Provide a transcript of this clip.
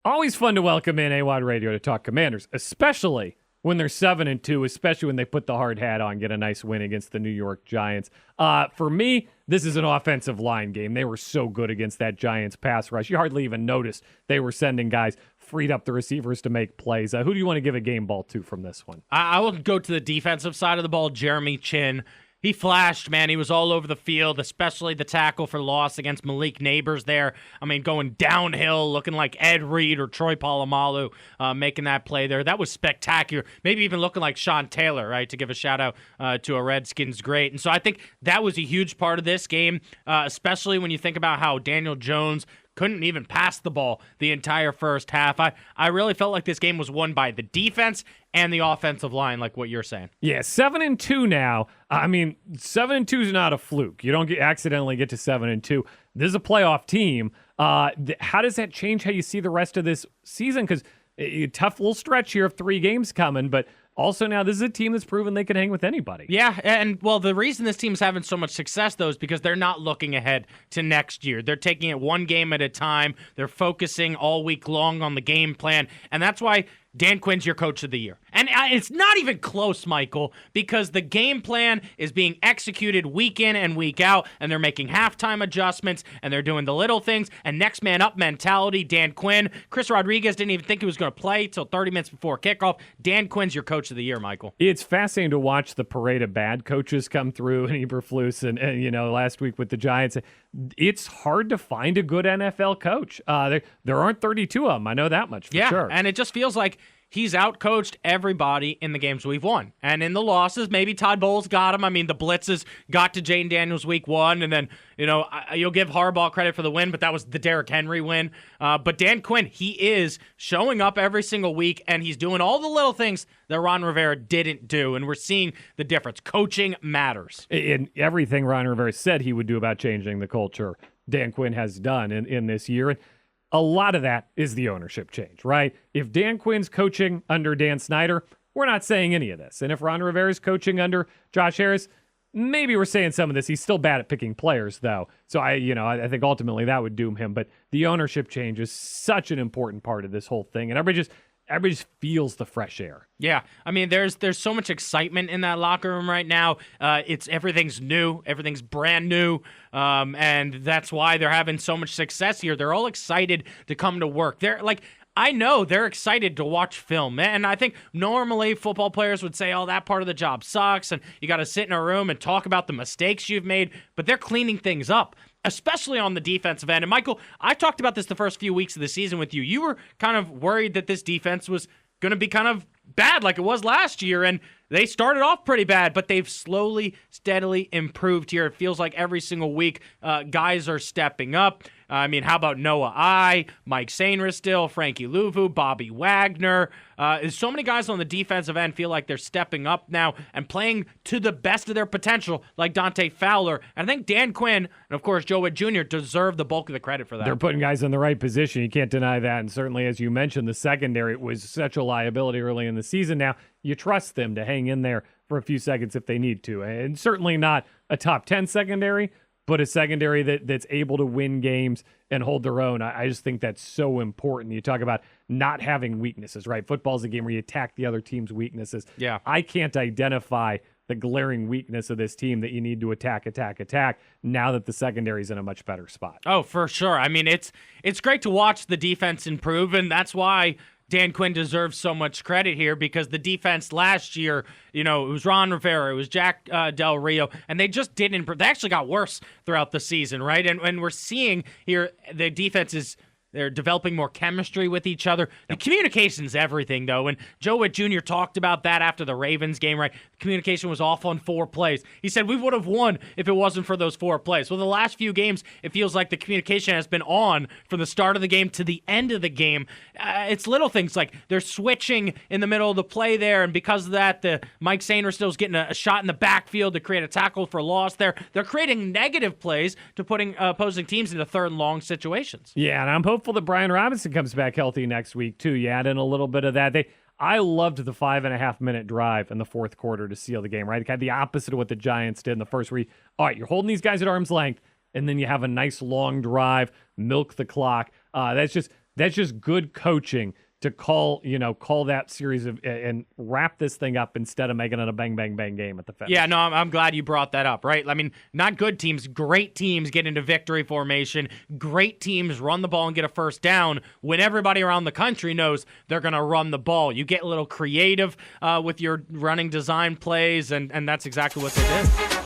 Always fun to welcome in AWOD Radio to talk Commanders, especially when they're 7-2, especially when they put the hard hat on, get a nice win against the New York Giants. For me, this is an offensive line game. They were so good against that Giants pass rush. You hardly even noticed they were sending guys, freed up the receivers to make plays. Who do you want to give a game ball to from this one? I will go to the defensive side of the ball. Jeremy Chin. He flashed, man. He was all over the field, especially the tackle for loss against Malik Neighbors there. I mean, going downhill, looking like Ed Reed or Troy Polamalu making that play there. That was spectacular. Maybe even looking like Sean Taylor, right, to give a shout-out to a Redskins great. And so I think that was a huge part of this game, especially when you think about how Daniel Jones couldn't even pass the ball the entire first half. I really felt like this game was won by the defense and the offensive line, like what you're saying. Yeah, 7-2 now. I mean, 7-2 is not a fluke. You don't accidentally get to 7-2. This is a playoff team. How does that change how you see the rest of this season? Because a tough little stretch here of 3 games coming, but also now this is a team that's proven they can hang with anybody. Yeah, and well, the reason this team's having so much success, though, is because they're not looking ahead to next year. They're taking it one game at a time. They're focusing all week long on the game plan, and that's why Dan Quinn's your coach of the year. And it's not even close, Michael, because the game plan is being executed week in and week out, and they're making halftime adjustments, and they're doing the little things, and next man up mentality, Dan Quinn. Chris Rodriguez didn't even think he was going to play till 30 minutes before kickoff. Dan Quinn's your coach of the year, Michael. It's fascinating to watch the parade of bad coaches come through, and Eberflus, and last week with the Giants. It's hard to find a good NFL coach. There aren't 32 of them. I know that much for sure. And it just feels like he's outcoached everybody in the games we've won. And in the losses, maybe Todd Bowles got him. I mean, the blitzes got to Jane Daniels week 1, and then, you'll give Harbaugh credit for the win, but that was the Derrick Henry win. But Dan Quinn, he is showing up every single week, and he's doing all the little things that Ron Rivera didn't do, and we're seeing the difference. Coaching matters. In everything Ron Rivera said he would do about changing the culture, Dan Quinn has done in this year. And a lot of that is the ownership change, right? If Dan Quinn's coaching under Dan Snyder, we're not saying any of this. And if Ron Rivera's coaching under Josh Harris, maybe we're saying some of this. He's still bad at picking players, though. So I think ultimately that would doom him. But the ownership change is such an important part of this whole thing. And everybody just feels the fresh air. Yeah, I mean, there's so much excitement in that locker room right now. Everything's new, everything's brand new, and that's why they're having so much success here. They're all excited to come to work. I know they're excited to watch film, and I think normally football players would say, "Oh, that part of the job sucks," and you got to sit in a room and talk about the mistakes you've made. But they're cleaning things up, especially on the defensive end. And Michael, I talked about this the first few weeks of the season with you. You were kind of worried that this defense was going to be kind of bad like it was last year, and they started off pretty bad, but they've slowly, steadily improved here. It feels like every single week guys are stepping up. I mean, how about Noah I, Mike Sainristil, still, Frankie Louvu, Bobby Wagner? So many guys on the defensive end feel like they're stepping up now and playing to the best of their potential, like Dante Fowler. And I think Dan Quinn and, of course, Joe Whitt Jr. deserve the bulk of the credit for that. They're putting guys in the right position. You can't deny that. And certainly, as you mentioned, the secondary was such a liability early in the season. Now, you trust them to hang in there for a few seconds if they need to. And certainly not a top 10 secondary, but a secondary that's able to win games and hold their own. I just think that's so important. You talk about not having weaknesses, right? Football's a game where you attack the other team's weaknesses. Yeah. I can't identify the glaring weakness of this team that you need to attack now that the secondary's in a much better spot. Oh, for sure. I mean, it's great to watch the defense improve, and that's why Dan Quinn deserves so much credit here, because the defense last year, it was Ron Rivera, it was Jack Del Rio, and they just didn't improve. They actually got worse throughout the season, right? And we're seeing here the defense they're developing more chemistry with each other. The communication's everything, though, and Joe Whitt Jr. talked about that after the Ravens game, right? The communication was off on 4 plays. He said, we would have won if it wasn't for those 4 plays. Well, the last few games, it feels like the communication has been on from the start of the game to the end of the game. It's little things like they're switching in the middle of the play there, and because of that, the Mike Sainristil is getting a shot in the backfield to create a tackle for loss there. They're creating negative plays to putting opposing teams into third and long situations. Yeah, and I'm hopeful that Brian Robinson comes back healthy next week, too. You add in a little bit of that. I loved the 5.5-minute drive in the fourth quarter to seal the game, right? Kind of the opposite of what the Giants did in the first, where you're holding these guys at arm's length, and then you have a nice long drive, milk the clock. That's just That's just good coaching to call that series of and wrap this thing up instead of making it a bang, bang, bang game at the finish. Yeah, no, I'm glad you brought that up, right? I mean, not good teams, great teams get into victory formation. Great teams run the ball and get a first down when everybody around the country knows they're going to run the ball. You get a little creative with your running design plays, and that's exactly what they did.